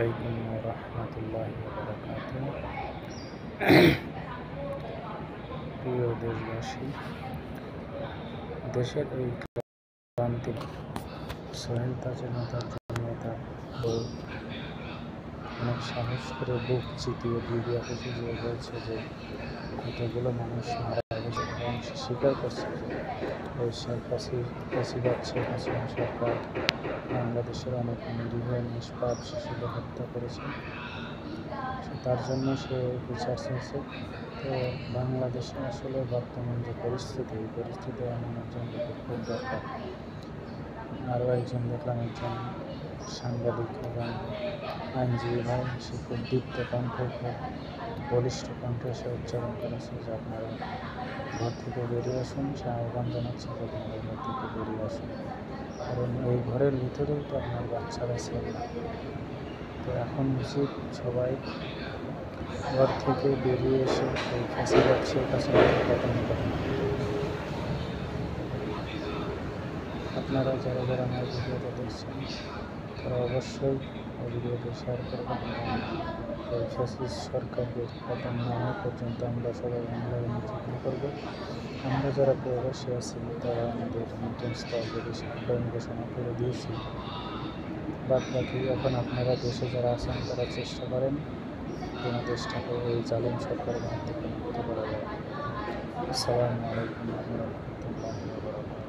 আলাইকুম ওয়া রাহমাতুল্লাহি ওয়া বারাকাতুহু। প্রিয় দেশবাসী, দেশের এই ক্রান্তি সোহেল তাজের নেতার জন্য তার বউ অনেক সাহস করে বুক চিতিয়ে বিডিও অফিসে গিয়ে বলছে যে কতগুলো মানুষ মারা গেছে এবং সে স্বীকার করছে যে ওই শেখ হাসিনা সরকার বাংলাদেশের অনেক নিরীহ নিষ্পাপ শিশুদের হত্যা করেছে। তার জন্য সে বিচার চেয়েছে। তো বাংলাদেশে আসলে বর্তমান যে পরিস্থিতি, এই পরিস্থিতি এমন একজন লোকের খুব দরকার। আরও একজন দেখলাম, একজন সাংবাদিক এবং আইনজীবী ভাই, সে খুব দীপ্ত কণ্ঠে, খুব বলিষ্ঠ কণ্ঠে সে উচ্চারণ করেছে যে আপনারা ঘর থেকে বেরিয়ে আসুন। সে আহ্বান জানাচ্ছে যে আপনারা ঘর থেকে বেরিয়ে আসুন, কারণ এই ঘরের ভিতরেই তো আপনার বাচ্চারা ছিল। তো এখন উচিত সবাই ঘর থেকে বেরিয়ে এসে এই শেখ হাসিনাকে পতন করেন। আপনারা যারা যারা আমার ভিডিওটা দেখছেন তারা অবশ্যই এই ভিডিওটি শেয়ার করবেন এবং এই ফ্যাসিস্ট সরকারকে পতন না হওয়া পর্যন্ত আমরা সবাই অনলাইনে চেকিং করবো। আমরা যারা প্রবাসী আছি তারা আমাদের নতুন স্থলগুলি সাপ্তাহিক ঘোষণা করে দিয়েছি। বাদ বাকি এখন আপনারা দেশে যারা আছেন তারা চেষ্টা করেন যেন দেশটাকে এই জালিম সরকারের হাত থেকে মুক্ত করা যায়। আসসালামু আলাইকুম ওয়া রাহমাতুল্লাহি ওয়া বারাকাতুহু।